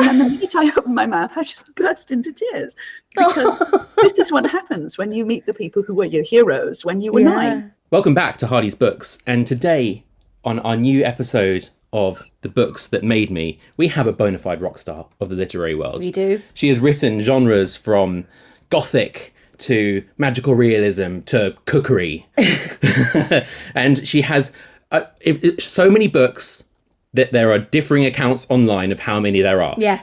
then the minute I opened my mouth, I just burst into tears, because this is what happens when you meet the people who were your heroes when you were 9. Welcome back to Hardy's Books. And today, on our new episode of The Books That Made Me, we have a bona fide rock star of the literary world. We do. She has written genres from gothic to magical realism to cookery. And she has so many books that there are differing accounts online of how many there are. Yeah.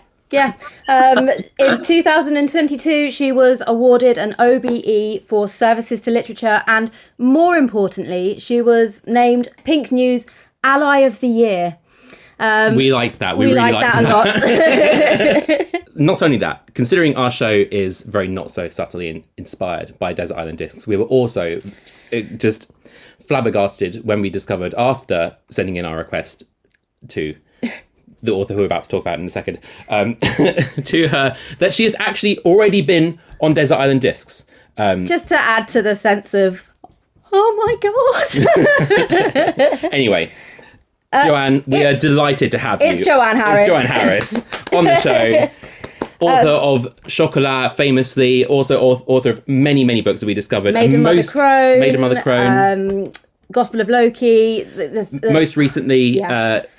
In 2022, she was awarded an OBE for services to literature, and more importantly, she was named Pink News Ally of the Year. We liked that. We really liked that a lot. Not only that, considering our show is very not so subtly inspired by Desert Island Discs, we were also just flabbergasted when we discovered, after sending in our request to the author who we're about to talk about in a second, to her, that she has actually already been on Desert Island Discs. Just to add to the sense of, oh my God. Anyway, Joanne, we are delighted to have you. It's Joanne Harris. It's Joanne Harris on the show. Author of Chocolat, famously, also author of many, many books that we discovered. Maid and Mother Crone. Gospel of Loki. Most recently,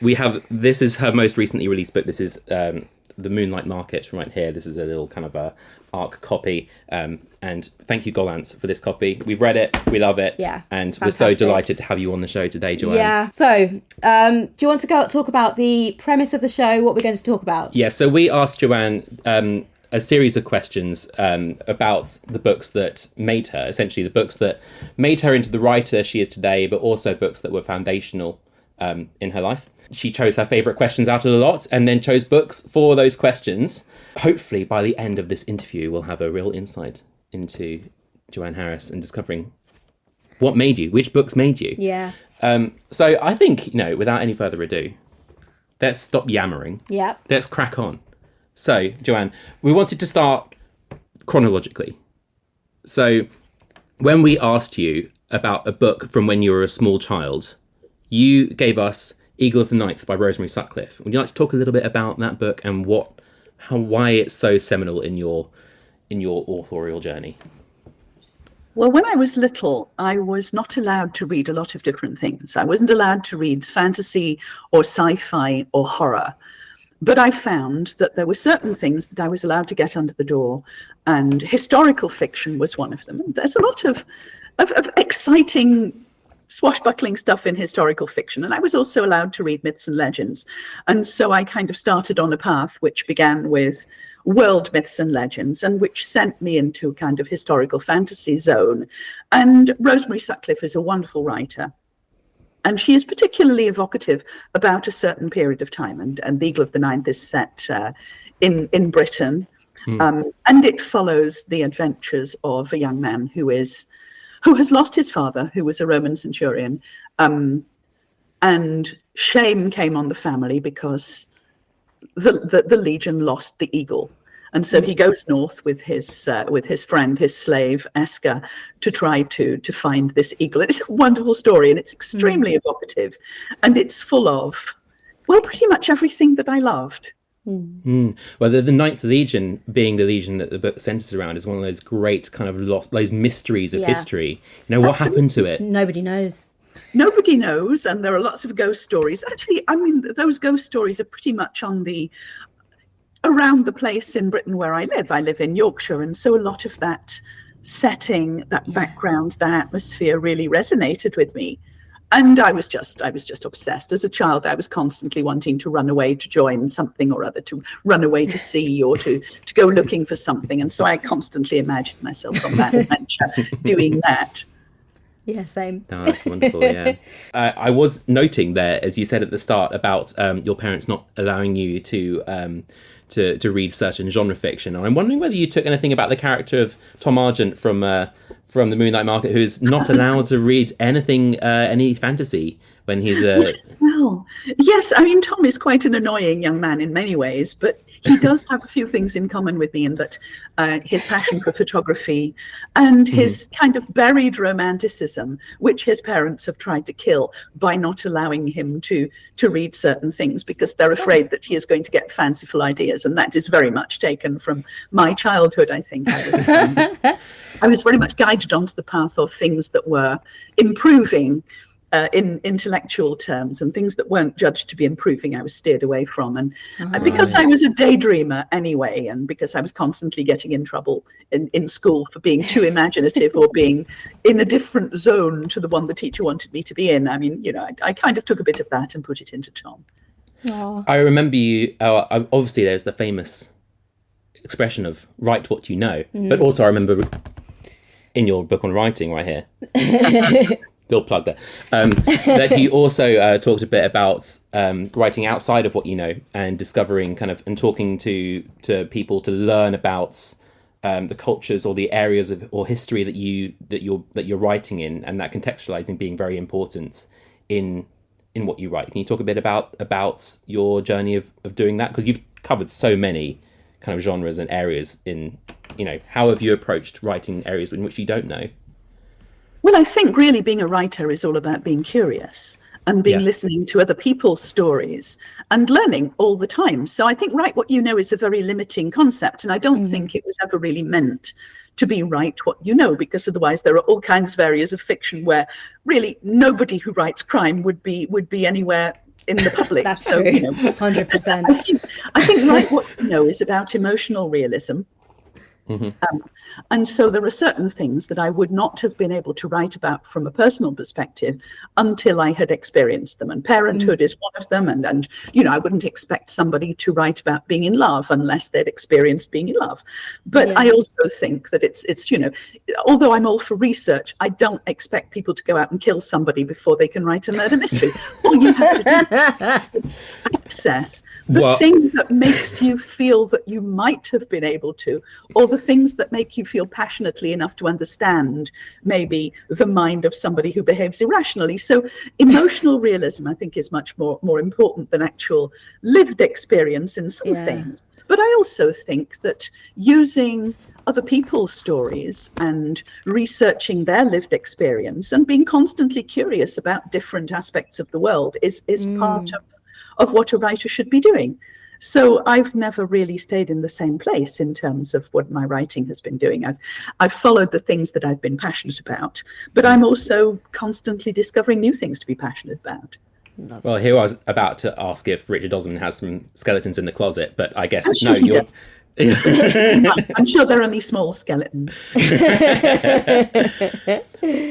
we have, this is her most recently released book. This is The Moonlight Market right here. This is a little kind of a ARC copy. And thank you, Golance, for this copy. We've read it. We love it. Yeah. And fantastic. We're so delighted to have you on the show today, Joanne. Yeah. So, do you want to talk about the premise of the show, what we're going to talk about? Yeah. So we asked Joanne a series of questions about the books that made her, essentially the books that made her into the writer she is today, but also books that were foundational in her life. She chose her favourite questions out of the lot and then chose books for those questions. Hopefully by the end of this interview, we'll have a real insight into Joanne Harris and discovering what made you, which books made you. Yeah. So I think, without any further ado, let's stop yammering. Yeah. Let's crack on. So, Joanne, we wanted to start chronologically. So, when we asked you about a book from when you were a small child, you gave us Eagle of the Ninth by Rosemary Sutcliffe. Would you like to talk a little bit about that book and why it's so seminal in your authorial journey? Well, when I was little, I was not allowed to read a lot of different things. I wasn't allowed to read fantasy or sci-fi or horror. But I found that there were certain things that I was allowed to get under the door, and historical fiction was one of them. And there's a lot of exciting, swashbuckling stuff in historical fiction. And I was also allowed to read myths and legends. And so I kind of started on a path which began with world myths and legends, and which sent me into a kind of historical fantasy zone. And Rosemary Sutcliffe is a wonderful writer. And she is particularly evocative about a certain period of time. And The Eagle of the Ninth is set in Britain. And it follows the adventures of a young man who has lost his father, who was a Roman centurion. And shame came on the family because the legion lost the eagle. And so he goes north with his friend, his slave, Esker, to try to find this eagle. It's a wonderful story, and it's extremely evocative. And it's full of, well, pretty much everything that I loved. Well, the Ninth Legion, being the legion that the book centers around, is one of those great kind of lost, those mysteries of history. What happened to it? Nobody knows. Nobody knows, and there are lots of ghost stories. Actually, I mean, those ghost stories are pretty much around the place in Britain where I live. I live in Yorkshire, and so a lot of that setting, that background, that atmosphere really resonated with me. And I was just obsessed. As a child, I was constantly wanting to run away to join something or other, to run away to sea, or to go looking for something. And so I constantly imagined myself on that adventure doing that. Yeah, same. Oh, that's wonderful, yeah. I was noting there, as you said at the start, about your parents not allowing you to read certain genre fiction. And I'm wondering whether you took anything about the character of Tom Argent from the Moonlight Market, who is not allowed to read anything, any fantasy when he's a... Well, yes, I mean, Tom is quite an annoying young man in many ways, but he does have a few things in common with me, in that his passion for photography and his kind of buried romanticism, which his parents have tried to kill by not allowing him to read certain things because they're afraid that he is going to get fanciful ideas. years, and that is very much taken from my childhood. I think I was very much guided onto the path of things that were improving in intellectual terms, and things that weren't judged to be improving I was steered away from. And because I was a daydreamer anyway, and because I was constantly getting in trouble in school for being too imaginative or being in a different zone to the one the teacher wanted me to be in, I mean, I kind of took a bit of that and put it into Tom. Aww. I remember you, obviously there's the famous expression of write what you know, but also I remember in your book on writing right here, Bill plug there, that you also talked a bit about writing outside of what you know and discovering and talking to people to learn about the cultures or the areas of or history that you're writing in, and that contextualizing being very important in what you write. Can you talk a bit about your journey of doing that? Because you've covered so many kind of genres and areas in, how have you approached writing areas in which you don't know? Well, I think really being a writer is all about being curious and being listening to other people's stories and learning all the time. So I think write what you know is a very limiting concept. And I don't think it was ever really meant to be write what you know, because otherwise there are all kinds of areas of fiction where really nobody who writes crime would be anywhere in the public. That's true. 100%. I think write what you know is about emotional realism. And so there are certain things that I would not have been able to write about from a personal perspective until I had experienced them. And parenthood is one of them. And I wouldn't expect somebody to write about being in love unless they'd experienced being in love. But I also think that it's although I'm all for research, I don't expect people to go out and kill somebody before they can write a murder mystery. All you have to do is access the thing that makes you feel that you might have been able to, or the things that make you feel passionately enough to understand maybe the mind of somebody who behaves irrationally. So emotional realism, I think, is much more important than actual lived experience in some things. But I also think that using other people's stories and researching their lived experience and being constantly curious about different aspects of the world is part of what a writer should be doing. So I've never really stayed in the same place in terms of what my writing has been doing. I've followed the things that I've been passionate about, but I'm also constantly discovering new things to be passionate about. Well, here I was about to ask if Richard Osman has some skeletons in the closet, but I guess no, you're... I'm sure they're only small skeletons.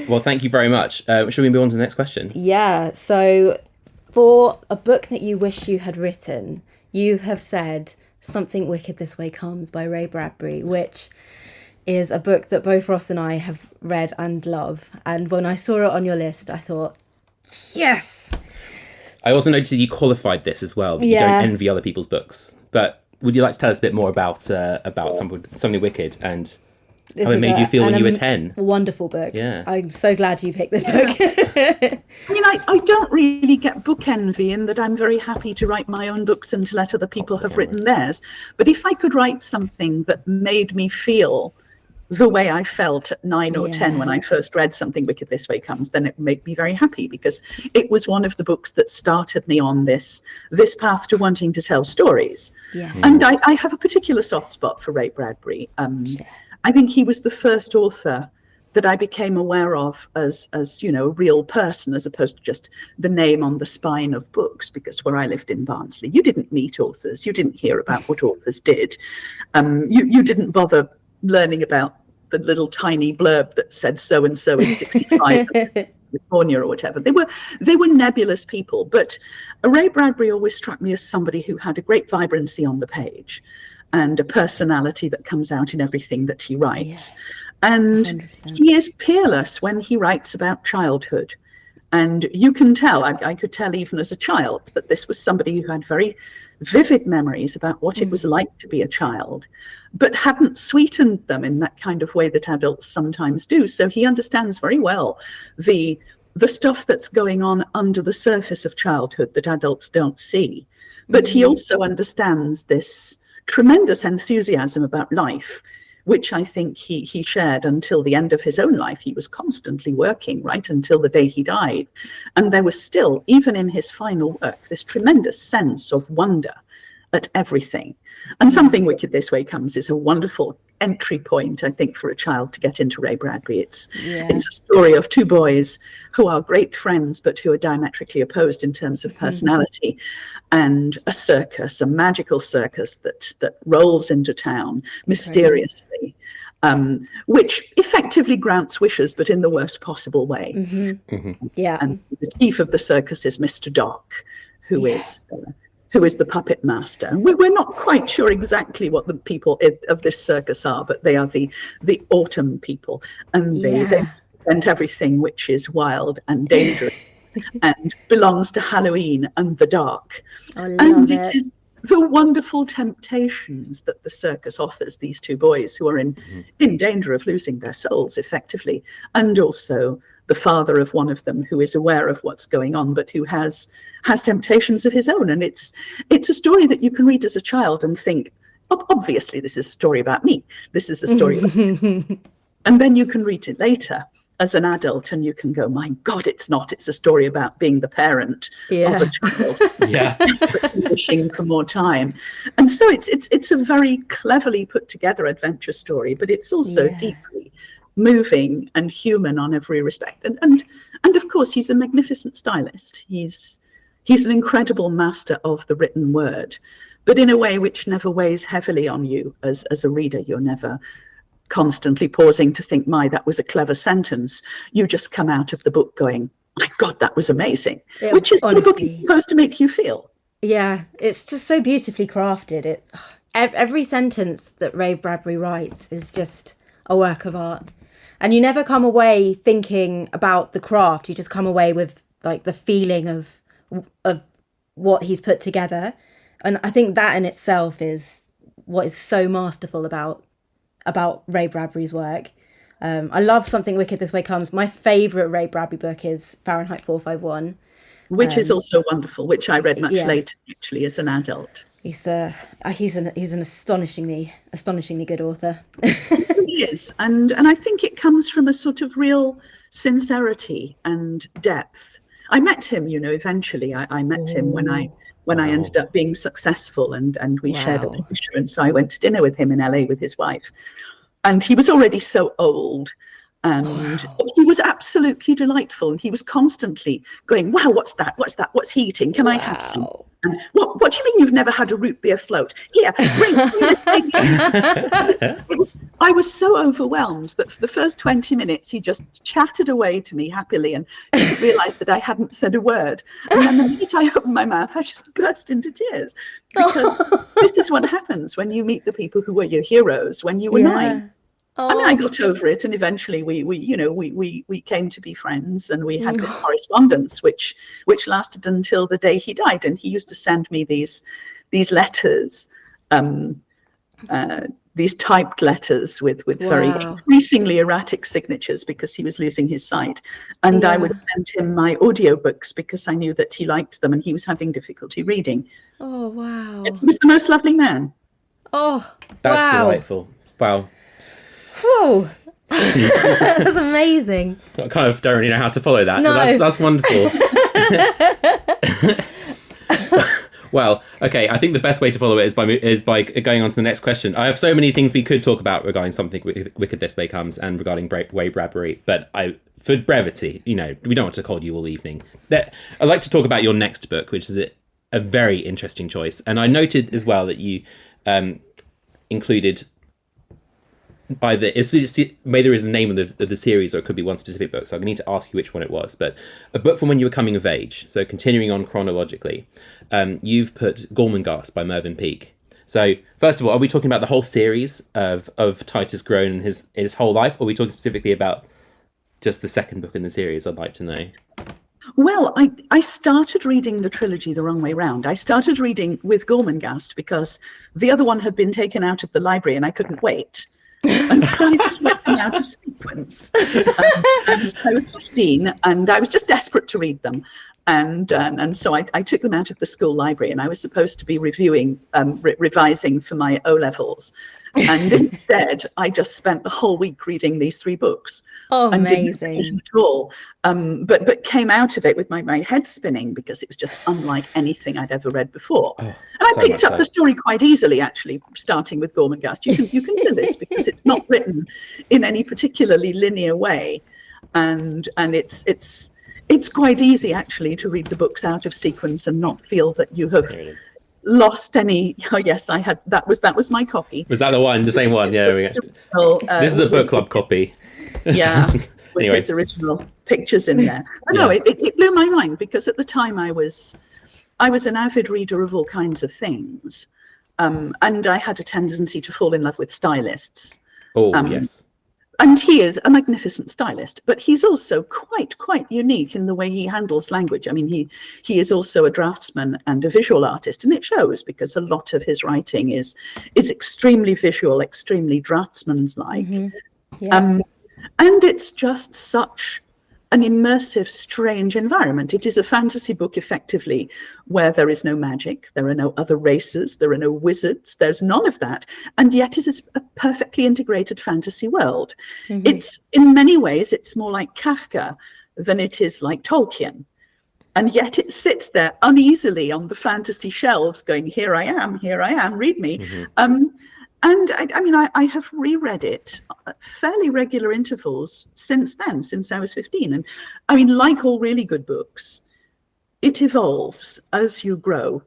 Well, thank you very much. Should we move on to the next question? Yeah, so for a book that you wish you had written, you have said Something Wicked This Way Comes by Ray Bradbury, which is a book that both Ross and I have read and love. And when I saw it on your list, I thought, yes. I also noticed you qualified this as well. You don't envy other people's books. But would you like to tell us a bit more about Something Wicked and how it made you feel when you were 10? Wonderful book. Yeah. I'm so glad you picked this book. I mean, I don't really get book envy in that I'm very happy to write my own books and to let other people have written theirs. But if I could write something that made me feel the way I felt at 9 or 10 when I first read Something Wicked This Way Comes, then it would make me very happy, because it was one of the books that started me on this path to wanting to tell stories. And I have a particular soft spot for Ray Bradbury. I think he was the first author that I became aware of as a real person, as opposed to just the name on the spine of books, because where I lived in Barnsley, you didn't meet authors, you didn't hear about what authors did. You didn't bother learning about the little tiny blurb that said so and so is 65 in California or whatever. They were nebulous people, but Ray Bradbury always struck me as somebody who had a great vibrancy on the page and a personality that comes out in everything that he writes. And 100%. He is peerless when he writes about childhood. And you can tell, I could tell even as a child, that this was somebody who had very vivid memories about what it was like to be a child, but hadn't sweetened them in that kind of way that adults sometimes do. So he understands very well the stuff that's going on under the surface of childhood that adults don't see. But he also understands this tremendous enthusiasm about life, which I think he shared until the end of his own life. He was constantly working right until the day he died. And there was still, even in his final work, this tremendous sense of wonder at everything. And Something Wicked This Way Comes is a wonderful entry point, I think, for a child to get into Ray Bradbury. It's a story of two boys who are great friends, but who are diametrically opposed in terms of personality, and a circus, a magical circus that rolls into town mysteriously, which effectively grants wishes, but in the worst possible way. Yeah. And the chief of the circus is Mr. Doc, who is the puppet master. And we're not quite sure exactly what the people of this circus are, but they are the autumn people, and they represent everything which is wild and dangerous and belongs to Halloween and the dark. I love it. It is the wonderful temptations that the circus offers these two boys who are in danger of losing their souls effectively, and also the father of one of them who is aware of what's going on, but who has temptations of his own. And it's a story that you can read as a child and think, obviously this is a story about me. This is a story about and then you can read it later as an adult and you can go, my God, it's not. It's a story about being the parent of a child, desperately wishing for more time. And so it's a very cleverly put together adventure story, but it's also deeply moving and human on every respect. And of course, he's a magnificent stylist. He's an incredible master of the written word, but in a way which never weighs heavily on you as a reader. You're never constantly pausing to think, that was a clever sentence. You just come out of the book going, my God, that was amazing, which is what the book is supposed to make you feel. Yeah, it's just so beautifully crafted. Every sentence that Ray Bradbury writes is just a work of art. And you never come away thinking about the craft. You just come away with like the feeling of what he's put together. And I think that in itself is what is so masterful about Ray Bradbury's work. I love Something Wicked This Way Comes. My favourite Ray Bradbury book is Fahrenheit 451. Which is also wonderful, which I read much later, actually, as an adult. He's an astonishingly good author. He is, and I think it comes from a sort of real sincerity and depth. I met him, eventually. I met him when I ended up being successful, and we shared a publisher, and so I went to dinner with him in LA with his wife, and he was already so old. And he was absolutely delightful. And he was constantly going, wow, what's that? What's that? What's he eating? Can I have some? And, what do you mean you've never had a root beer float? Here, bring this thing. I was so overwhelmed that for the first 20 minutes, he just chatted away to me happily and didn't realize that I hadn't said a word. And then the minute I opened my mouth, I just burst into tears. Because this is what happens when you meet the people who were your heroes when you were 9. I mean, I got over it, and eventually we came to be friends, and we had this correspondence, which lasted until the day he died. And he used to send me these letters, these typed letters with very increasingly erratic signatures because he was losing his sight. And I would send him my audiobooks because I knew that he liked them, and he was having difficulty reading. Oh wow! He was the most lovely man. Oh, that's delightful. Wow. Whew. That's amazing. I kind of don't really know how to follow that. No. But that's wonderful. Well, okay. I think the best way to follow it is by going on to the next question. I have so many things we could talk about regarding Something Wicked This Way Comes and regarding Ray Bradbury, but for brevity, we don't want to hold you all evening. I'd like to talk about your next book, which is a very interesting choice. And I noted as well that you included either there is the name of the series, or it could be one specific book, so I need to ask you which one it was, but a book from when you were coming of age. So continuing on chronologically, you've put Gormenghast by Mervyn Peake. So first of all, are we talking about the whole series of Titus Groan and his whole life, or are we talking specifically about just the second book in the series? I'd like to know. Well, I started reading the trilogy the wrong way round. I started reading with Gormenghast because the other one had been taken out of the library and I couldn't wait. And so I just read them out of sequence. I was 15 and I was just desperate to read them. And so I took them out of the school library, and I was supposed to be revising for my O-levels. And instead, I just spent the whole week reading these 3 books. Oh, and amazing. didn't at all. But came out of it with my head spinning, because it was just unlike anything I'd ever read before. And I picked up the story quite easily, actually, starting with Gormenghast. You can do this because it's not written in any particularly linear way. And it's quite easy, actually, to read the books out of sequence and not feel that you have lost any. Oh yes, I had that was my copy. Was that the one, the same one? Yeah, this is a book club copy. Yeah. With Anyway. his original pictures in there. But no, it blew my mind, because at the time I was an avid reader of all kinds of things, and I had a tendency to fall in love with stylists. Yes. And he is a magnificent stylist, but he's also quite unique in the way he handles language. I mean, he is also a draftsman and a visual artist, and it shows, because a lot of his writing is extremely visual, extremely draftsman's-like. And it's just such an immersive, strange environment. It is a fantasy book, effectively, where there is no magic, there are no other races, there are no wizards, there's none of that. And yet it is a perfectly integrated fantasy world. It's, in many ways, it's more like Kafka than it is like Tolkien. And yet it sits there uneasily on the fantasy shelves going, here I am, read me. And I have reread it at fairly regular intervals since then, since I was 15. And I mean, like all really good books, it evolves as you grow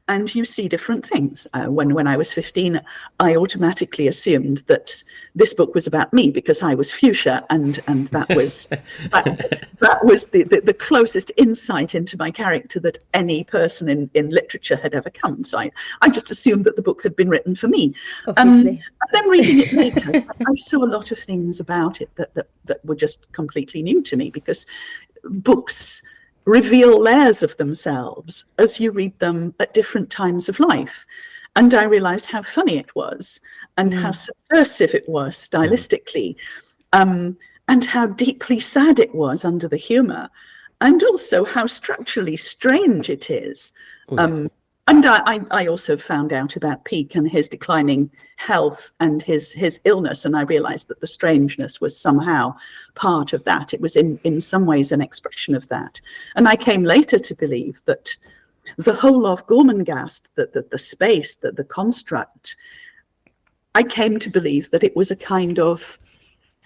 and you see different things. When I was 15, I automatically assumed that this book was about me, because I was fuchsia, and that was that was the closest insight into my character that any person in literature had ever come. So I just assumed that the book had been written for me. Obviously. Then reading it later, I saw a lot of things about it that were just completely new to me, because books reveal layers of themselves as you read them at different times of life. And I realized how funny it was, and how subversive it was stylistically, and how deeply sad it was under the humor, and also how structurally strange it is. And I also found out about Peake and his declining health and his illness, and I realized that the strangeness was somehow part of that. It was in some ways an expression of that. And I came later to believe that the whole of Gormenghast, the space, the construct, I came to believe that it was a kind of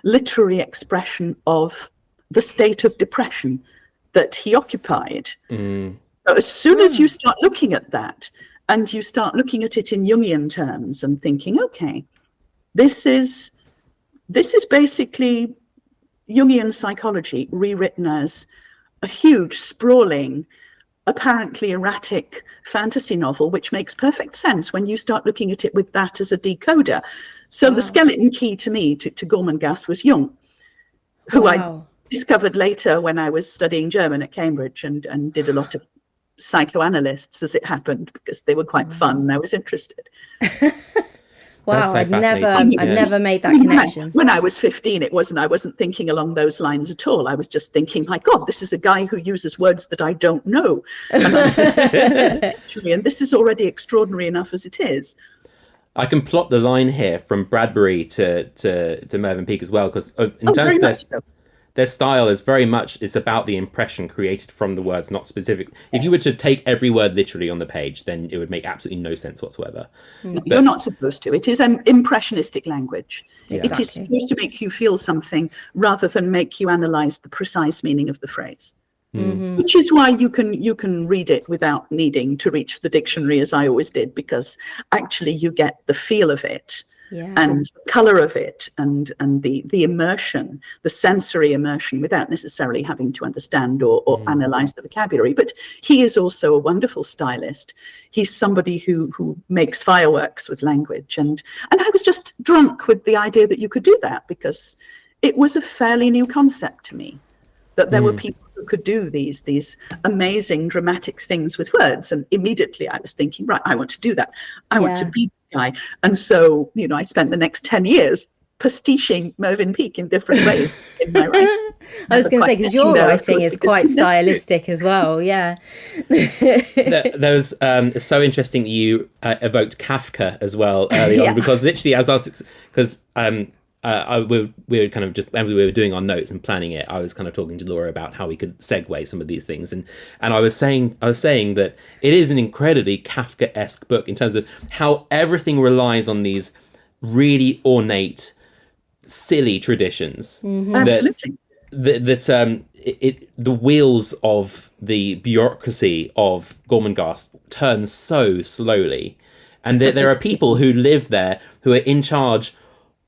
literary expression of the state of depression that he occupied. As soon as you start looking at that, and you start looking at it in Jungian terms and thinking, okay, this is basically Jungian psychology rewritten as a huge, sprawling, apparently erratic fantasy novel, which makes perfect sense when you start looking at it with that as a decoder. So the skeleton key to me, to Gormenghast, was Jung, who I discovered later when I was studying German at Cambridge, and did a lot of psychoanalysts, as it happened, because they were quite fun and I was interested. Wow, so I've fascinating. never made that connection. When I was 15, I wasn't thinking along those lines at all. I was just thinking, my God, this is a guy who uses words that I don't know. And this is already extraordinary enough as it is. I can plot the line here from Bradbury to Mervyn Peake as well, because in terms of their style is very much, it's about the impression created from the words, not specific. If you were to take every word literally on the page, then it would make absolutely no sense whatsoever. You're not supposed to. It is an impressionistic language. Exactly. It is supposed to make you feel something rather than make you analyze the precise meaning of the phrase. Which is why you can read it without needing to reach for the dictionary, as I always did, because actually you get the feel of it. And the color of it, and the immersion, the sensory immersion, without necessarily having to understand or analyze the vocabulary. But he is also a wonderful stylist. He's somebody who makes fireworks with language. And I was just drunk with the idea that you could do that, because it was a fairly new concept to me, that there were people who could do these amazing dramatic things with words. And immediately I was thinking, right, I want to do that. I want to be the guy. And so, I spent the next 10 years Mm-hmm. pastiching Mervyn Peake in different ways in my writing. I was going to say, because your writing is quite stylistic as well. Yeah. There was it's so interesting that you evoked Kafka as well early on, because literally as we were kind of just, as we were doing our notes and planning it, I was kind of talking to Laura about how we could segue some of these things, and I was saying that it is an incredibly Kafka-esque book in terms of how everything relies on these really ornate, silly traditions. Mm-hmm. Absolutely. The wheels of the bureaucracy of Gormenghast turn so slowly, and there are people who live there who are in charge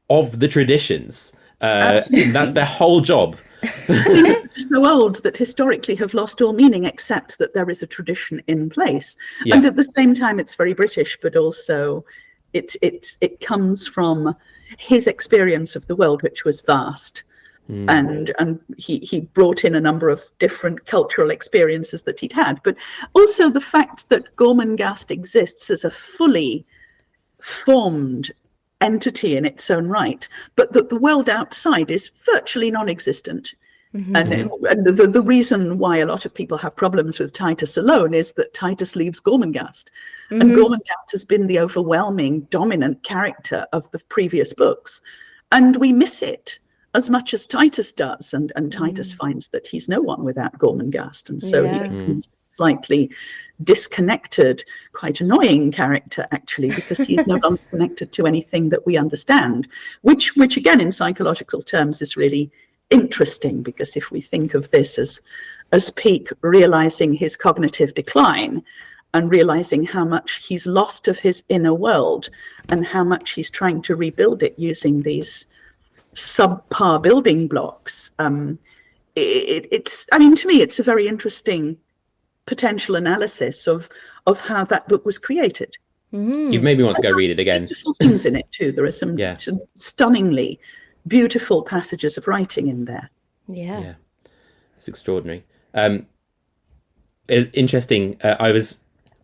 of the traditions. That's their whole job. Things are so old that historically have lost all meaning, except that there is a tradition in place. Yeah. And at the same time, it's very British, but also it comes from his experience of the world, which was vast. And he brought in a number of different cultural experiences that he'd had, but also the fact that Gormenghast exists as a fully formed entity in its own right, but that the world outside is virtually non-existent. Mm-hmm. And the reason why a lot of people have problems with Titus alone is that Titus leaves Gormenghast. Mm-hmm. And Gormenghast has been the overwhelming dominant character of the previous books, and we miss it as much as Titus does, and Titus finds that he's no one without Gormenghast, and so he becomes slightly disconnected, quite annoying character actually, because he's no longer connected to anything that we understand, which again in psychological terms is really interesting, because if we think of this as Peake realizing his cognitive decline and realizing how much he's lost of his inner world and how much he's trying to rebuild it using these subpar building blocks, it's I mean, to me it's a very interesting potential analysis of how that book was created. You've made me want to go read it again. Beautiful things in it too. There are some stunningly beautiful passages of writing in there. Yeah. It's extraordinary. Interesting. I was,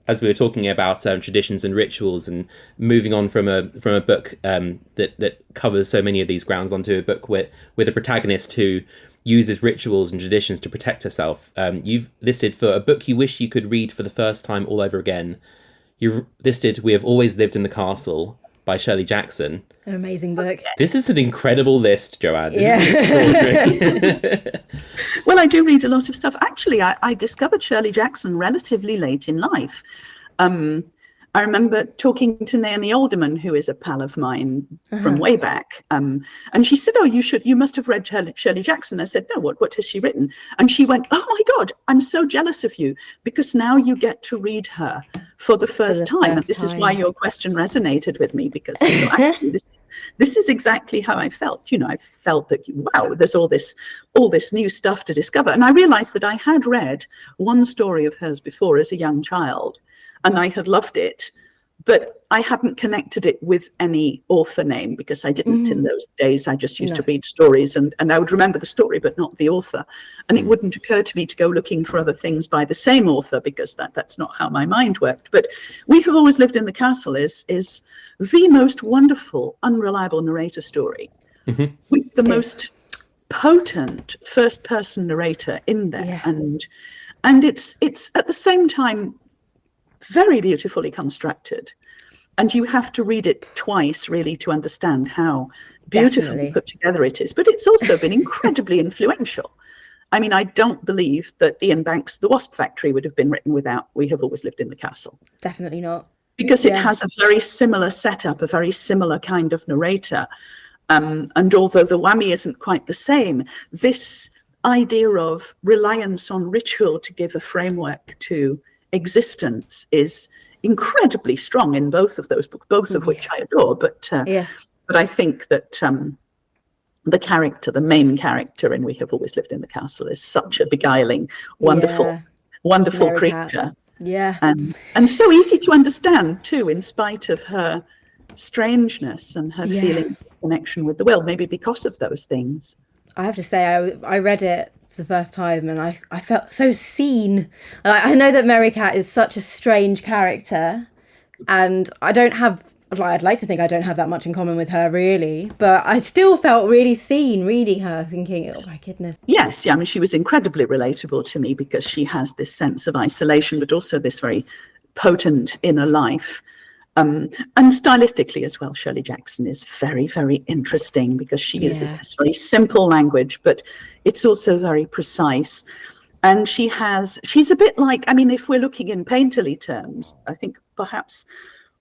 as we were talking about traditions and rituals, and moving on from a book that covers so many of these grounds onto a book with a protagonist who uses rituals and traditions to protect herself. You've listed for a book you wish you could read for the first time all over again. You've listed We Have Always Lived in the Castle by Shirley Jackson. An amazing book. This is an incredible list, Joanne. This is extraordinary. Well, I do read a lot of stuff. Actually, I discovered Shirley Jackson relatively late in life. I remember talking to Naomi Alderman, who is a pal of mine from way back. And she said, oh, you must have read Shirley Jackson. I said, no, what has she written? And she went, oh my God, I'm so jealous of you, because now you get to read her for the first time. And this is why your question resonated with me, because actually this is exactly how I felt. You know, I felt that, wow, there's all this new stuff to discover. And I realized that I had read one story of hers before as a young child, and I had loved it, but I hadn't connected it with any author name, because I didn't in those days. I just used to read stories, and I would remember the story, but not the author. And it wouldn't occur to me to go looking for other things by the same author, because that's not how my mind worked. But We Have Always Lived in the Castle is the most wonderful, unreliable narrator story, with the most potent first-person narrator in there. And it's at the same time very beautifully constructed, and you have to read it twice really to understand how beautifully put together it is. But it's also been incredibly influential. I mean, I don't believe that Ian Banks' The Wasp Factory would have been written without We Have Always Lived in the Castle. Definitely not. Because it has a very similar setup, a very similar kind of narrator. And although the whammy isn't quite the same, this idea of reliance on ritual to give a framework to existence is incredibly strong in both of those books, both of which I adore. But I think that the main character in We Have Always Lived in the Castle is such a beguiling, wonderful creature. And so easy to understand too, in spite of her strangeness and her feeling of connection with the world, maybe because of those things. I have to say, I read it for the first time, and I felt so seen. I know that Merricat is such a strange character, and I don't have I'd like to think I don't have that much in common with her, really, but I still felt really seen reading her, thinking, oh my goodness. Yes, yeah, I mean, she was incredibly relatable to me because she has this sense of isolation, but also this very potent inner life. And stylistically as well, Shirley Jackson is very, very interesting because she uses this very simple language, but it's also very precise. And she's a bit like, I mean, if we're looking in painterly terms, I think perhaps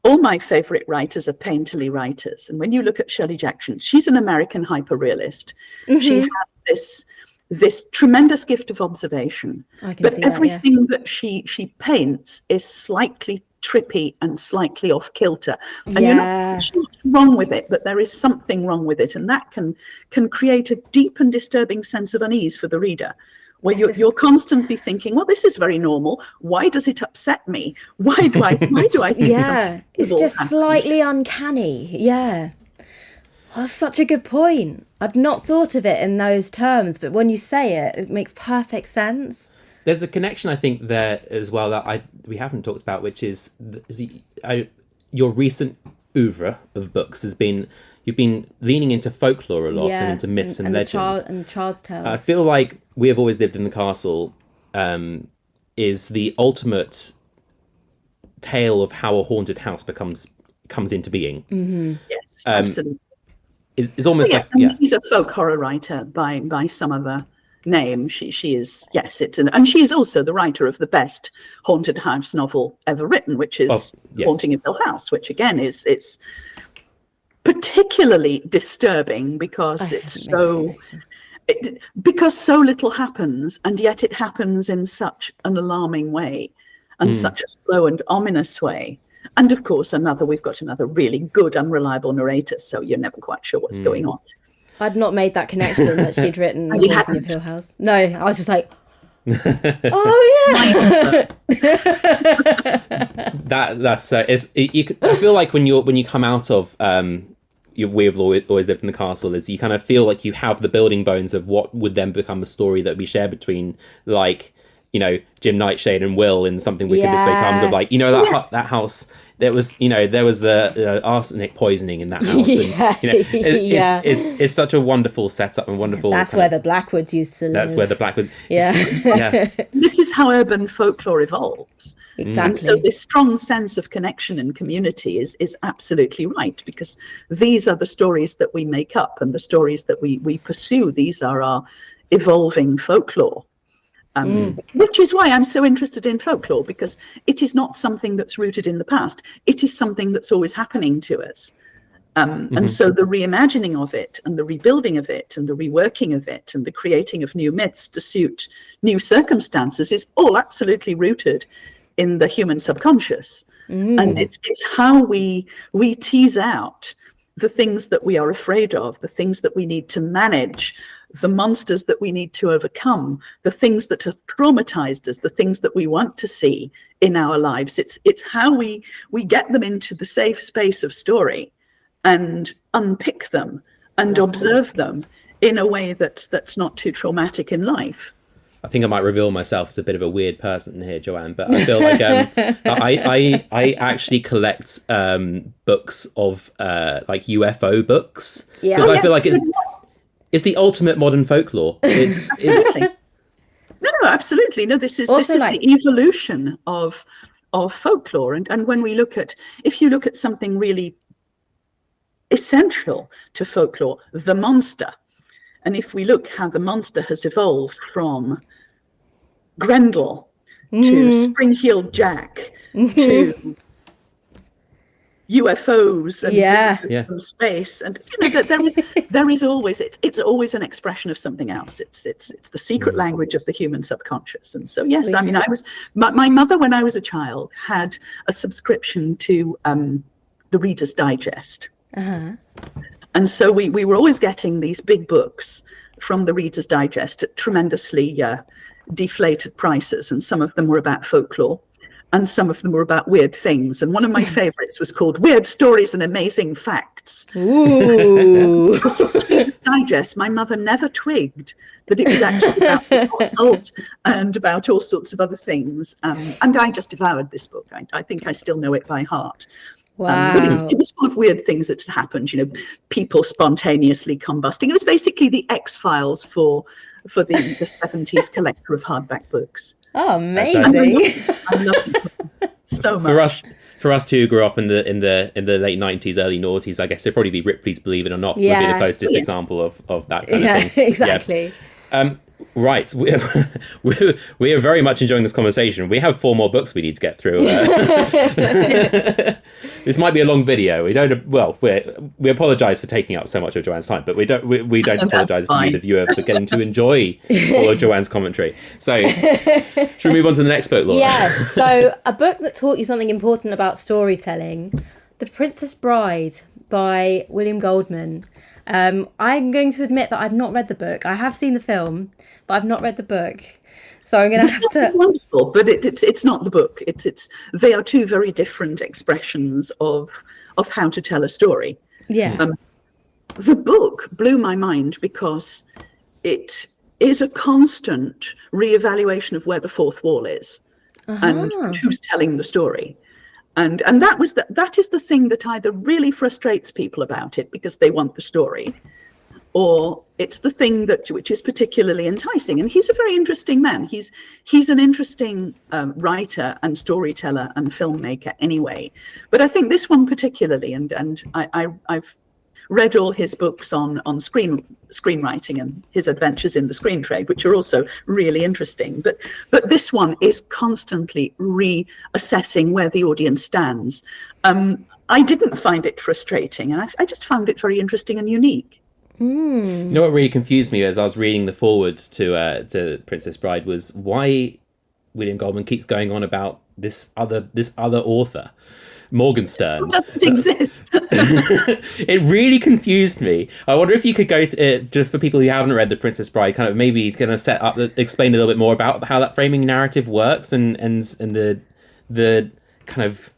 all my favorite writers are painterly writers. And when you look at Shirley Jackson, she's an American hyperrealist. She has this tremendous gift of observation, but everything that she paints is slightly trippy and slightly off kilter, and you're not sure what's wrong with it, but there is something wrong with it, and that can create a deep and disturbing sense of unease for the reader, where you're constantly thinking, well, this is very normal, why does it upset me, why do I think it's just slightly uncanny. Oh, that's such a good point. I'd not thought of it in those terms, but when you say it, it makes perfect sense. There's a connection, I think, there as well that we haven't talked about, which is your recent oeuvre of books has been, you've been leaning into folklore a lot and into myths and legends. And child's tales. I feel like We Have Always Lived in the Castle is the ultimate tale of how a haunted house comes into being. Yes, absolutely. It's almost she's a folk horror writer by some other name. She is, yes, and she is also the writer of the best haunted house novel ever written, which is Haunting of Hill House, which again it's particularly disturbing because because so little happens, and yet it happens in such an alarming way and such a slow and ominous way. And of course, we've got another really good, unreliable narrator, so you're never quite sure what's going on. I'd not made that connection that she'd written Haunting of Hill House. No, I was just like, oh yeah. That's I feel like when you come out of We Have Always Lived in the Castle, is you kind of feel like you have the building bones of what would then become a story that we share between, like, you know, Jim Nightshade and Will in Something Wicked This Way Comes, of like, you know, that house, there was the arsenic poisoning in that house, and it's such a wonderful setup and wonderful. That's where the Blackwoods used to live. That's where the Blackwoods. This is how urban folklore evolves. Exactly. And so this strong sense of connection and community is absolutely right, because these are the stories that we make up and the stories that we pursue. These are our evolving folklore. Which is why I'm so interested in folklore, because it is not something that's rooted in the past. It is something that's always happening to us. And so the reimagining of it and the rebuilding of it and the reworking of it and the creating of new myths to suit new circumstances is all absolutely rooted in the human subconscious. And it's how we tease out the things that we are afraid of, the things that we need to manage, the monsters that we need to overcome, the things that have traumatized us, the things that we want to see in our lives. It's how we get them into the safe space of story and unpick them and observe them in a way that's not too traumatic in life. I think I might reveal myself as a bit of a weird person here, Joanne, but I feel like I actually collect books of like UFO books, because I feel like it's the ultimate modern folklore. It's No, absolutely. No, this is the evolution of folklore. And when if you look at something really essential to folklore, the monster, and if we look how the monster has evolved from Grendel to Spring-Heeled Jack to UFOs and visitors from space, and you know that there is always it's always an expression of something else. It's the secret language of the human subconscious. And so yes, I mean, my mother, when I was a child, had a subscription to the Reader's Digest, and so we were always getting these big books from the Reader's Digest at tremendously deflated prices, and some of them were about folklore and some of them were about weird things, and one of my favorites was called Weird Stories and Amazing Facts. Ooh. Digest, my mother never twigged that it was actually about the occult and about all sorts of other things, and I just devoured this book. I think I still know it by heart. Wow. It was full of weird things that had happened, people spontaneously combusting. It was basically the X-Files for the 70s collector of hardback books. Oh, amazing. I loved it so much. For us who grew up in the late 90s, early noughties, I guess it'd probably be Ripley's Believe It or Not would be the closest example of that kind of thing. Exactly. Yeah. Right, we are very much enjoying this conversation. We have 4 more books we need to get through. This might be a long video. We apologise for taking up so much of Joanne's time, but we don't apologise to you, the viewer, for getting to enjoy all of Joanne's commentary. So, should we move on to the next book, Laura? Yes. So, a book that taught you something important about storytelling, The Princess Bride by William Goldman. I'm going to admit that I've not read the book. I have seen the film, but I've not read the book. So I'm going to have to. Wonderful, but it's not the book. They are 2 very different expressions of how to tell a story. Yeah. The book blew my mind because it is a constant reevaluation of where the fourth wall is and who's telling the story. And that is the thing that either really frustrates people about it because they want the story, or it's the thing which is particularly enticing. And he's a very interesting man. He's an interesting writer and storyteller and filmmaker anyway. But I think this one particularly, and I've read all his books on screenwriting and his adventures in the screen trade, which are also really interesting. But this one is constantly reassessing where the audience stands. I didn't find it frustrating, and I just found it very interesting and unique. You know what really confused me as I was reading the forwards to Princess Bride was why William Goldman keeps going on about this other author. Morgenstern. It doesn't exist. It really confused me. I wonder if you could go just for people who haven't read The Princess Bride, kind of maybe kind of explain a little bit more about how that framing narrative works and the kind of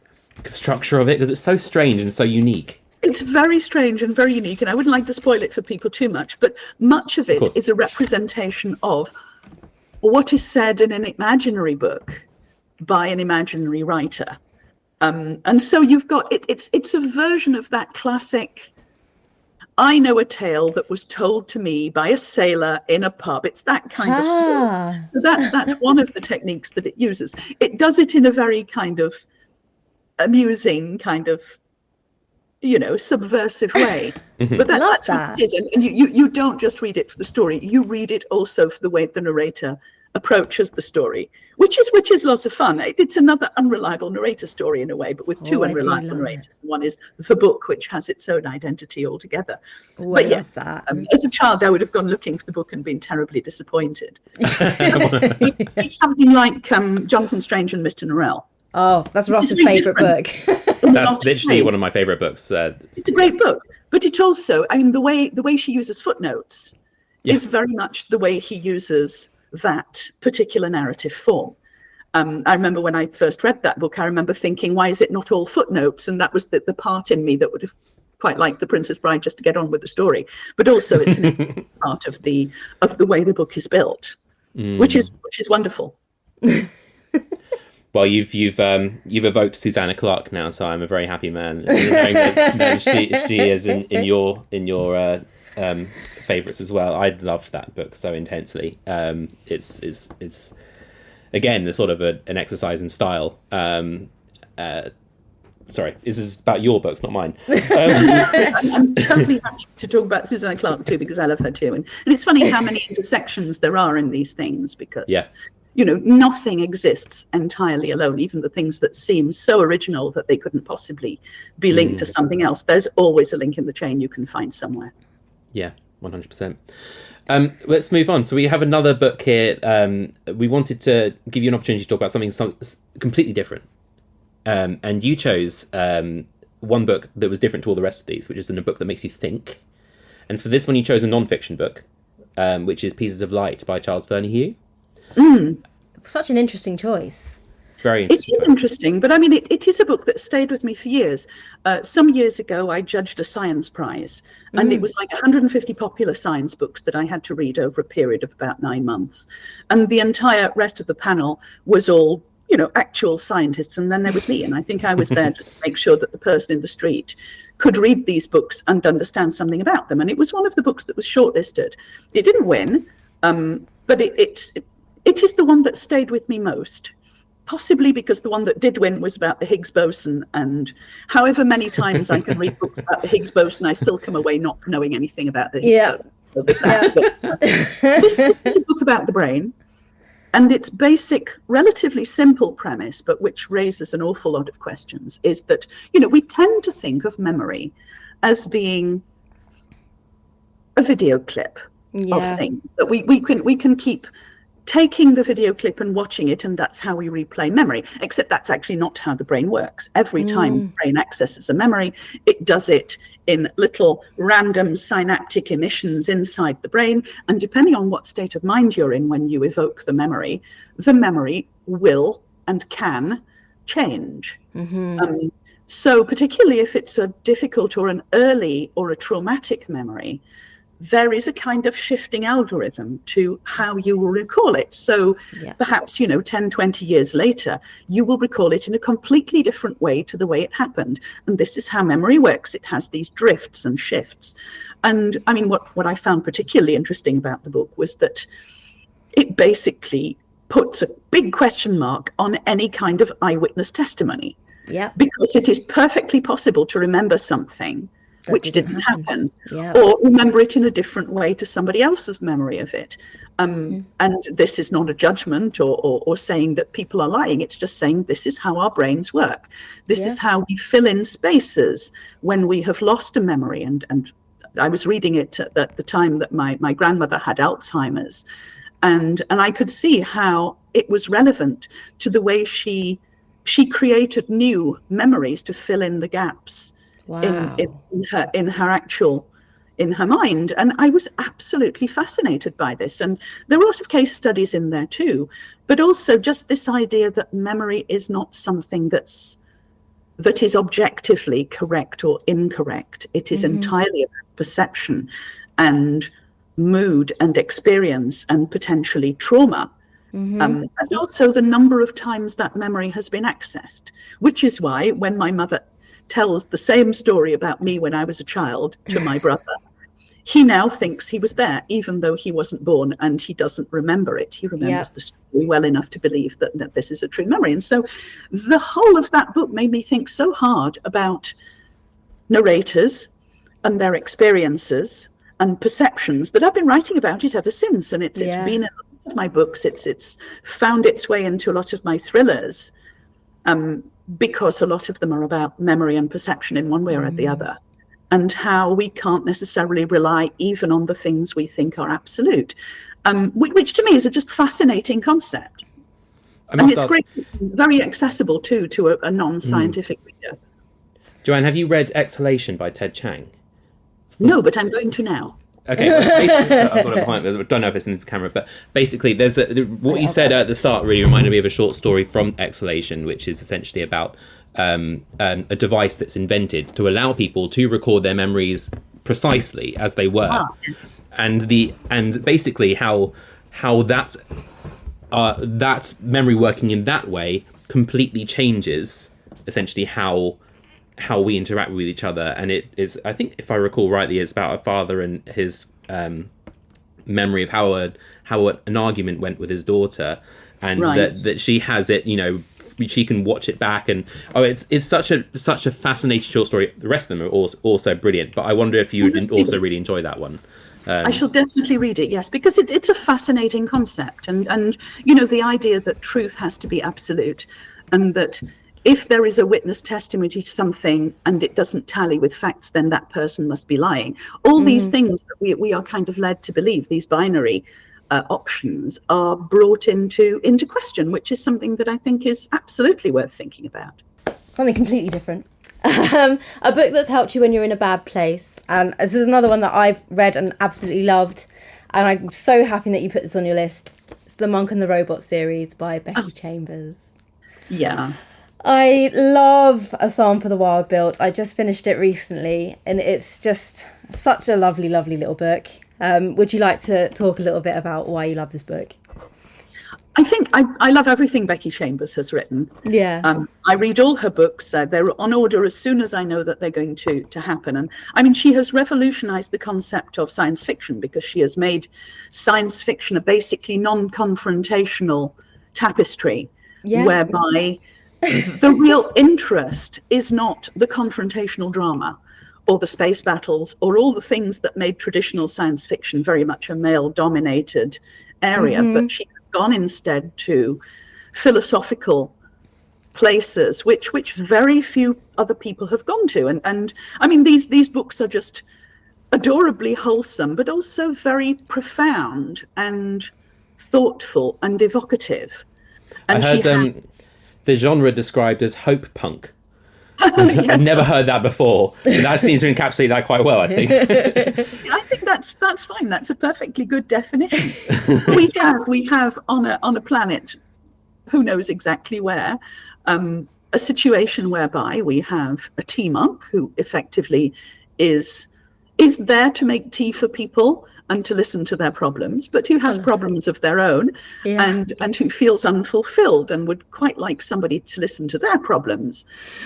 structure of it, because it's so strange and so unique. It's very strange and very unique, and I wouldn't like to spoil it for people too much, but much of it is a representation of what is said in an imaginary book by an imaginary writer. And so you've got it's a version of that classic, I know a tale that was told to me by a sailor in a pub. It's that kind of story. So that's one of the techniques that it uses. It does it in a very kind of amusing, kind of, subversive way. But that's what it is. And you don't just read it for the story. You read it also for the way the narrator approaches the story, which is lots of fun. It's another unreliable narrator story in a way, but with 2 unreliable narrators. One is the book, which has its own identity altogether. But yeah, as a child, I would have gone looking for the book and been terribly disappointed. It's something like Jonathan Strange and Mr. Norrell. Oh, that's Ross's favourite book. That's literally one of my favourite books. It's a great book, but it also, the way she uses footnotes is very much the way he uses that particular narrative form. I remember when I first read that book, I remember thinking, why is it not all footnotes? And that was the part in me that would have quite liked The Princess Bride just to get on with the story. But also it's an part of the way the book is built, which is wonderful. Well, you've evoked Susanna Clarke now, so I'm a very happy man. Knowing that she is in your favourites as well. I love that book so intensely. It's again the sort of an exercise in style. Sorry, this is about your books, not mine. I'm totally happy to talk about Susanna Clarke too, because I love her too. And it's funny how many intersections there are in these things, because nothing exists entirely alone. Even the things that seem so original that they couldn't possibly be linked to something else, there's always a link in the chain you can find somewhere. Yeah, 100%. Let's move on. So we have another book here. We wanted to give you an opportunity to talk about something completely different. And you chose one book that was different to all the rest of these, which is a book that makes you think. And for this one, you chose a non-fiction book, which is Pieces of Light by Charles Verney-Hugh. Such an interesting choice. Very interesting. It is interesting, but I mean, it is a book that stayed with me for years. Some years ago, I judged a science prize, and it was like 150 popular science books that I had to read over a period of about 9 months. And the entire rest of the panel was all actual scientists, and then there was me, and I think I was there just to make sure that the person in the street could read these books and understand something about them. And it was one of the books that was shortlisted. It didn't win, but it is the one that stayed with me most. Possibly because the one that did win was about the Higgs boson, and however many times I can read books about the Higgs boson, I still come away not knowing anything about the Higgs boson. So this is a book about the brain, and its basic, relatively simple premise, but which raises an awful lot of questions, is that, we tend to think of memory as being a video clip of things that we can keep taking the video clip and watching it, and that's how we replay memory, except that's actually not how the brain works. Every time the brain accesses a memory, it does it in little random synaptic emissions inside the brain, and depending on what state of mind you're in when you evoke the memory will and can change. So particularly if it's a difficult or an early or a traumatic memory, there is a kind of shifting algorithm to how you will recall it. So perhaps, 10, 20 years later, you will recall it in a completely different way to the way it happened. And this is how memory works. It has these drifts and shifts. And I mean, what I found particularly interesting about the book was that it basically puts a big question mark on any kind of eyewitness testimony. Because it is perfectly possible to remember something which didn't happen, or remember it in a different way to somebody else's memory of it. And this is not a judgment or saying that people are lying. It's just saying this is how our brains work. This is how we fill in spaces when we have lost a memory. And I was reading it at the time that my grandmother had Alzheimer's, and I could see how it was relevant to the way she created new memories to fill in the gaps. In her mind. And I was absolutely fascinated by this. And there were a lot of case studies in there too, but also just this idea that memory is not something that is objectively correct or incorrect. It is entirely about perception and mood and experience and potentially trauma. And also the number of times that memory has been accessed, which is why when my mother tells the same story about me when I was a child to my brother, he now thinks he was there, even though he wasn't born, and he doesn't remember it. He remembers the story well enough to believe that this is a true memory. And so the whole of that book made me think so hard about narrators and their experiences and perceptions that I've been writing about it ever since. And it's been in a lot of my books. It's found its way into a lot of my thrillers. Because a lot of them are about memory and perception in one way or the other, and how we can't necessarily rely even on the things we think are absolute, which to me is a just fascinating concept. And it's great, very accessible too to a non-scientific reader. Joanne, have you read Exhalation by Ted Chiang? No, but I'm going to now. Okay, I've got it behind me. I don't know if it's in the camera, but basically, there's what you said at the start really reminded me of a short story from Exhalation, which is essentially about a device that's invented to allow people to record their memories precisely as they were, and basically how that memory working in that way completely changes essentially how we interact with each other. And it is, I think if I recall rightly, it's about a father and his memory of how an argument went with his daughter, and that she has it, she can watch it back, and it's such a fascinating short story. The rest of them are also brilliant, but I wonder if you would also really enjoy that one. I shall definitely read it, yes, because it's a fascinating concept, and the idea that truth has to be absolute, and that if there is a witness testimony to something and it doesn't tally with facts, then that person must be lying. All these things that we are kind of led to believe, these binary options, are brought into question, which is something that I think is absolutely worth thinking about. Something completely different. A book that's helped you when you're in a bad place. And this is another one that I've read and absolutely loved. And I'm so happy that you put this on your list. It's The Monk and the Robot series by Becky Chambers. Yeah. I love A Psalm for the Wild Built. I just finished it recently, and it's just such a lovely, lovely little book. Would you like to talk a little bit about why you love this book? I think I love everything Becky Chambers has written. Yeah. I read all her books. They're on order as soon as I know that they're going to happen. And I mean, she has revolutionized the concept of science fiction, because she has made science fiction a basically non-confrontational tapestry, whereby the real interest is not the confrontational drama or the space battles or all the things that made traditional science fiction very much a male-dominated area, but she has gone instead to philosophical places which very few other people have gone to. And I mean, these books are just adorably wholesome, but also very profound and thoughtful and evocative. And I heard the genre described as hope punk. Yes. I've never heard that before, but that seems to encapsulate that quite well, I think. I think that's fine. That's a perfectly good definition. we have on a planet, who knows exactly where, a situation whereby we have a tea monk who effectively is there to make tea for people and to listen to their problems, but who has problems of their own, and who feels unfulfilled and would quite like somebody to listen to their problems.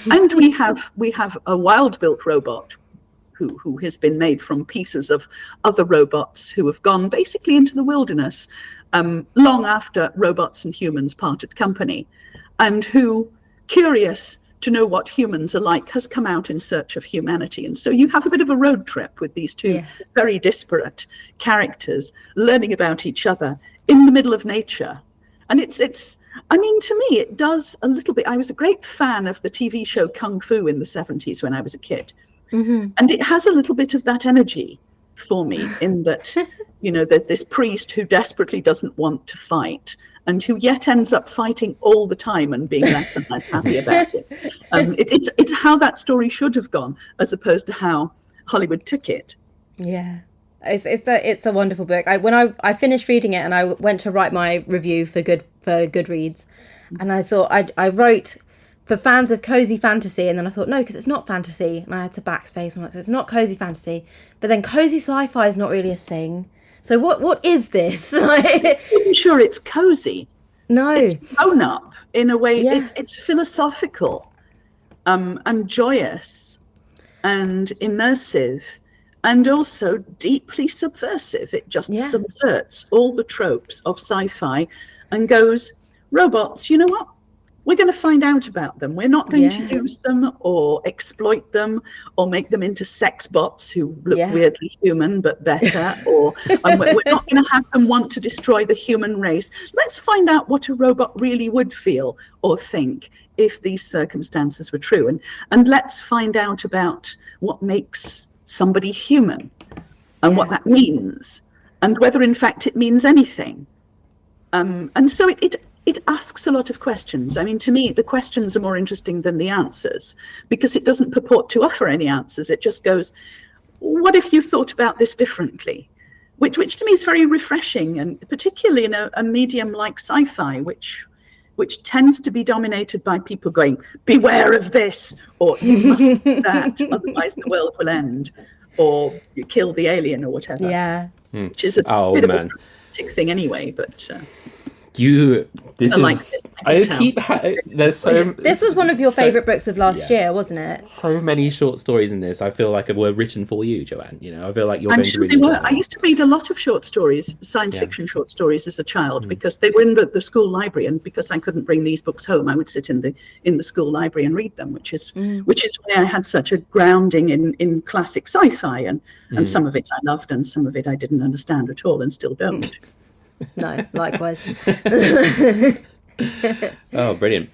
And we have a wild-built robot who has been made from pieces of other robots who have gone basically into the wilderness long after robots and humans parted company, and who, curious to know what humans are like, has come out in search of humanity. And so you have a bit of a road trip with these two very disparate characters learning about each other in the middle of nature. And it's I mean, to me, it does a little bit. I was a great fan of the TV show Kung Fu in the 70s when I was a kid. And it has a little bit of that energy for me, in that, you know, that this priest who desperately doesn't want to fight and who yet ends up fighting all the time and being less and less happy about it. It's how that story should have gone, as opposed to how Hollywood took it. Yeah, it's a wonderful book. When I finished reading it and I went to write my review for Goodreads, and I thought I wrote for fans of cozy fantasy, and then I thought, no, because it's not fantasy, and I had to backspace and so it's not cozy fantasy, but then cozy sci-fi is not really a thing. So what is this? I'm sure it's cozy. No, it's grown up in a way. It's philosophical, and joyous, and immersive, and also deeply subversive. It just subverts all the tropes of sci-fi, and goes, robots, you know what? We're going to find out about them. We're not going to use them or exploit them or make them into sex bots who look weirdly human but better. Or we're not going to have them want to destroy the human race. Let's find out what a robot really would feel or think if these circumstances were true. And let's find out about what makes somebody human and what that means, and whether in fact it means anything. And so it asks a lot of questions. I mean, to me, the questions are more interesting than the answers, because it doesn't purport to offer any answers. It just goes, what if you thought about this differently? Which to me is very refreshing, and particularly in a medium like sci-fi, which tends to be dominated by people going, beware of this, or you must do that, otherwise the world will end, or you kill the alien or whatever. Yeah. Which is a bit of a dramatic thing anyway, but... This was one of your favourite books of last year, wasn't it? So many short stories in this. I feel like were written for you, Joanne. You know, I feel like you're I'm going sure to they really were. enjoy I used to read a lot of short stories, science fiction short stories, as a child, because they were in the school library, and because I couldn't bring these books home, I would sit in the school library and read them, which is why I had such a grounding in classic sci-fi, and some of it I loved and some of it I didn't understand at all and still don't. No, likewise. Oh, brilliant.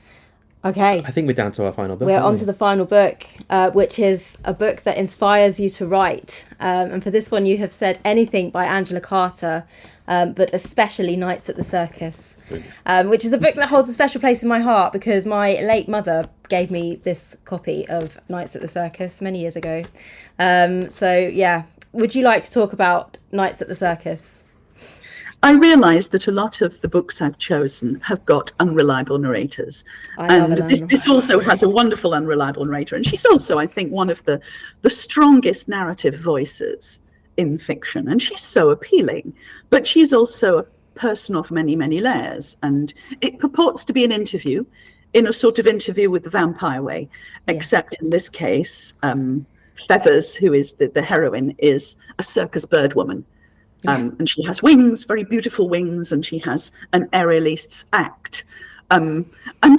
Okay. I think we're down to our final book. We're on to the final book, which is a book that inspires you to write. And for this one, you have said anything by Angela Carter, but especially Nights at the Circus, which is a book that holds a special place in my heart, because my late mother gave me this copy of Nights at the Circus many years ago. Would you like to talk about Nights at the Circus? I realised that a lot of the books I've chosen have got unreliable narrators. And this also has a wonderful unreliable narrator. And she's also, I think, one of the strongest narrative voices in fiction. And she's so appealing. But she's also a person of many, many layers. And it purports to be an interview, in a sort of interview with the vampire way, except in this case, Feathers, who is the heroine, is a circus bird woman. And she has wings, very beautiful wings, and she has an aerialist's act. And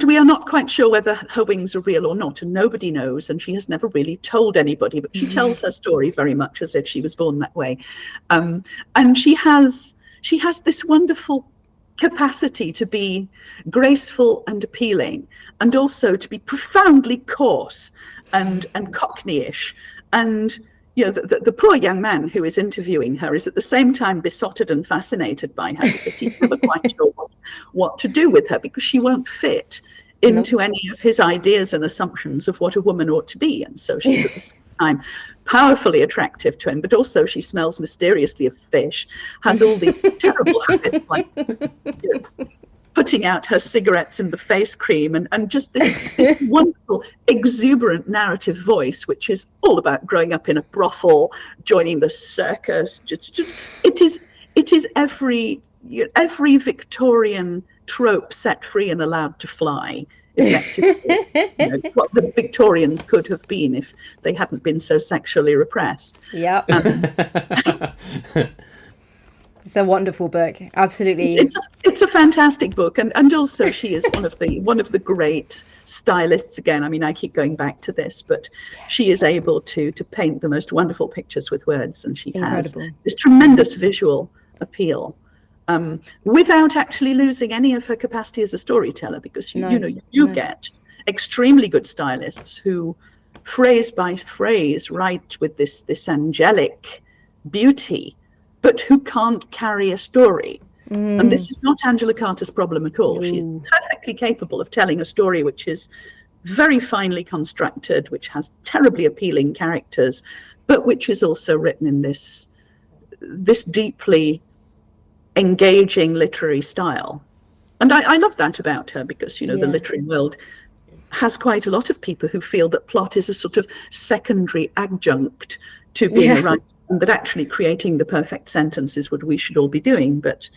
we are not quite sure whether her wings are real or not, and nobody knows, and she has never really told anybody, but she tells her story very much as if she was born that way. And she has this wonderful capacity to be graceful and appealing, and also to be profoundly coarse and cockneyish. And the poor young man who is interviewing her is at the same time besotted and fascinated by her, because he's never quite sure what to do with her, because she won't fit into any of his ideas and assumptions of what a woman ought to be. And so she's at the same time powerfully attractive to him, but also she smells mysteriously of fish, has all these terrible habits, like putting out her cigarettes in the face cream, and just this wonderful, exuberant narrative voice, which is all about growing up in a brothel, joining the circus. It is every Victorian trope set free and allowed to fly, effectively. What the Victorians could have been if they hadn't been so sexually repressed. Yeah. It's a wonderful book. Absolutely. It's a fantastic book. And also she is one of the great stylists again. I mean, I keep going back to this, but she is able to paint the most wonderful pictures with words, and she has this tremendous visual appeal, without actually losing any of her capacity as a storyteller, because you get extremely good stylists who phrase by phrase write with this angelic beauty, but who can't carry a story. And this is not Angela Carter's problem at all. She's perfectly capable of telling a story which is very finely constructed, which has terribly appealing characters, but which is also written in this deeply engaging literary style. And I love that about her, because the literary world has quite a lot of people who feel that plot is a sort of secondary adjunct to being a writer, and that actually creating the perfect sentence is what we should all be doing. But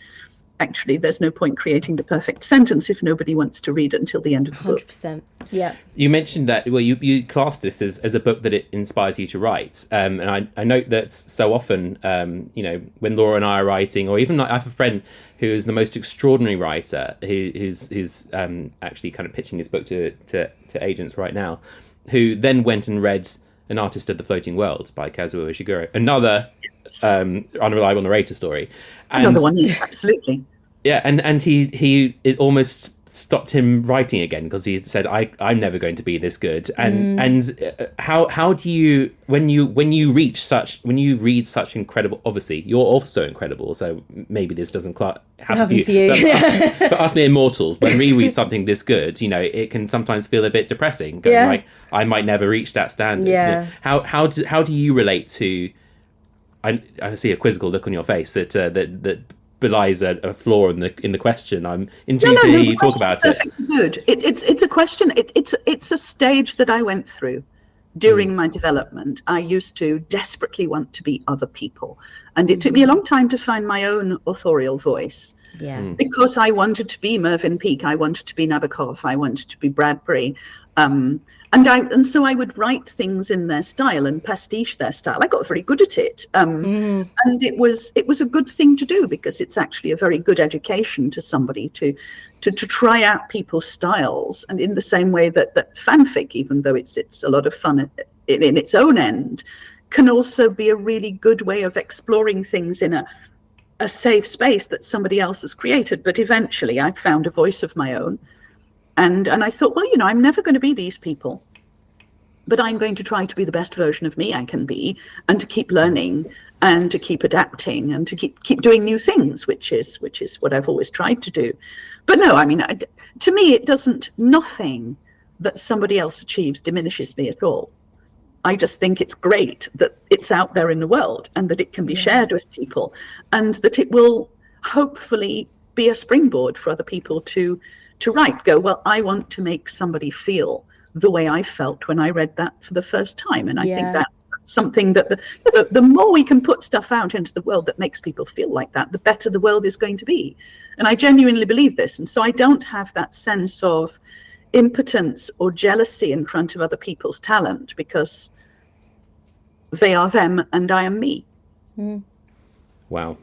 actually, there's no point creating the perfect sentence if nobody wants to read it until the end of the book. 100%. Yeah. You mentioned that, well, you classed this as a book that it inspires you to write. And I note that so often, when Laura and I are writing, or even I have a friend who is the most extraordinary writer, who's actually kind of pitching his book to agents right now, who then went and read An Artist of the Floating World by Kazuo Ishiguro, another unreliable narrator story. And another one, yes, absolutely. Yeah, and it almost stopped him writing again, because he said, I'm never going to be this good. And how do you, when you read such incredible, obviously you're also incredible, so maybe this doesn't happen to you. But for us mere mortals, when we read something this good, it can sometimes feel a bit depressing, going like, I might never reach that standard. Yeah. How do you relate to? I see a quizzical look on your face that belies a flaw in the question. I'm intrigued to hear you talk about it. Good. It's a question. It's a stage that I went through during my development. I used to desperately want to be other people, and it took me a long time to find my own authorial voice. Yeah. Because I wanted to be Mervyn Peake, I wanted to be Nabokov, I wanted to be Bradbury, and so I would write things in their style and pastiche their style. I got very good at it, and it was a good thing to do, because it's actually a very good education to somebody to try out people's styles. And in the same way that fanfic, even though it's a lot of fun in its own end, can also be a really good way of exploring things in a safe space that somebody else has created. But eventually I found a voice of my own. And I thought, well, I'm never going to be these people, but I'm going to try to be the best version of me I can be, and to keep learning and to keep adapting and to keep doing new things, which is what I've always tried to do. But no, I mean, to me, nothing that somebody else achieves diminishes me at all. I just think it's great that it's out there in the world, and that it can be shared with people, and that it will hopefully be a springboard for other people to go, well, I want to make somebody feel the way I felt when I read that for the first time. And I think that's something that the more we can put stuff out into the world that makes people feel like that, the better the world is going to be. And I genuinely believe this. And so I don't have that sense of impotence or jealousy in front of other people's talent, because they are them and I am me. Wow.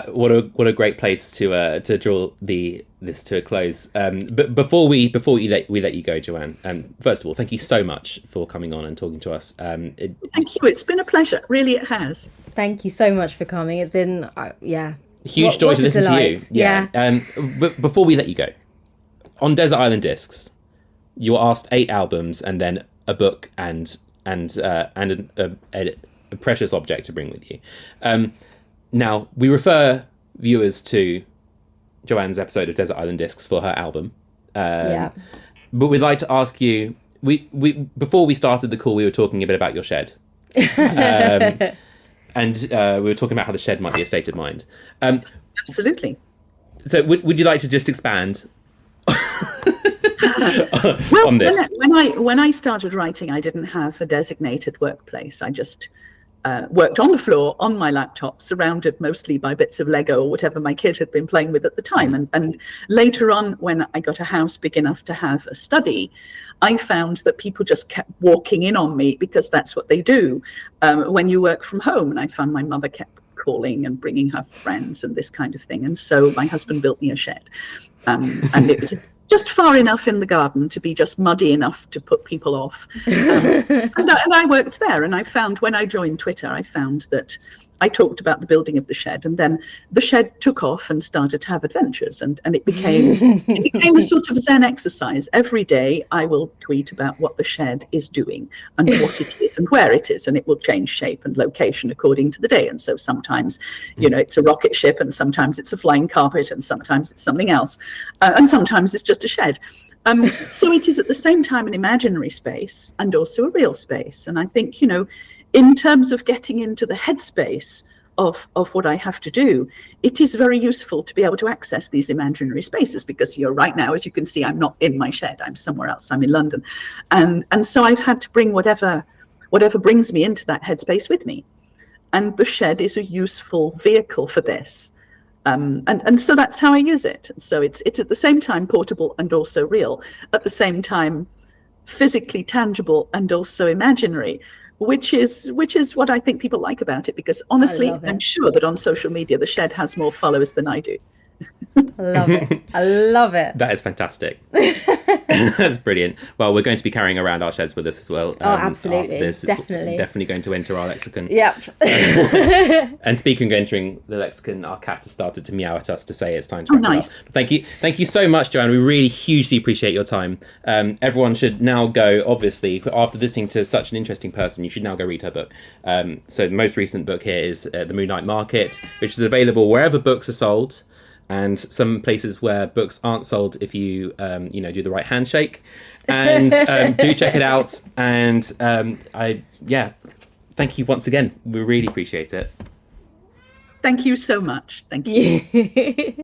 What a great place to draw this to a close. But before we let you go, Joanne, first of all, thank you so much for coming on and talking to us. Thank you. It's been a pleasure. Really, it has. Thank you so much for coming. It's been huge joy to listen to you. Yeah. But before we let you go, on Desert Island Discs, you were asked 8 albums and then a book and a precious object to bring with you. Now, we refer viewers to Joanne's episode of Desert Island Discs for her album. But we'd like to ask you, we before we started the call, we were talking a bit about your shed. And we were talking about how the shed might be a state of mind. Absolutely. So would you like to just expand well, on this? When I started writing, I didn't have a designated workplace. I just worked on the floor on my laptop, surrounded mostly by bits of Lego or whatever my kid had been playing with at the time. And later on, when I got a house big enough to have a study, I found that people just kept walking in on me, because that's what they do when you work from home. And I found my mother kept calling and bringing her friends and this kind of thing. And so my husband built me a shed. And it was just far enough in the garden to be just muddy enough to put people off. And I worked there, and I found, when I joined Twitter, I found that I talked about the building of the shed, and then the shed took off and started to have adventures, and it became a sort of Zen exercise. Every day I will tweet about what the shed is doing and what it is and where it is, and it will change shape and location according to the day. And so sometimes, it's a rocket ship, and sometimes it's a flying carpet, and sometimes it's something else, and sometimes it's just a shed. So it is at the same time an imaginary space and also a real space. And I think, in terms of getting into the headspace of what I have to do, it is very useful to be able to access these imaginary spaces, because right now, as you can see, I'm not in my shed, I'm somewhere else, I'm in London. And so I've had to bring whatever brings me into that headspace with me. And the shed is a useful vehicle for this. And so that's how I use it. So it's at the same time portable and also real, at the same time physically tangible and also imaginary, which is what I think people like about it, because honestly, I'm sure that on social media, the shed has more followers than I do. I love it. I love it. That is fantastic. That's brilliant. Well, we're going to be carrying around our sheds with us as well. Absolutely. This. Definitely going to enter our lexicon. Yep. And speaking of entering the lexicon, our cat has started to meow at us to say it's time to wrap it up. Thank you so much, Joanne. We really hugely appreciate your time. Everyone should now go, obviously, after listening to such an interesting person, you should now go read her book. So the most recent book here is The Moonlight Market, which is available wherever books are sold, and some places where books aren't sold if you do the right handshake. And do check it out. And thank you once again. We really appreciate it. Thank you so much. Thank you.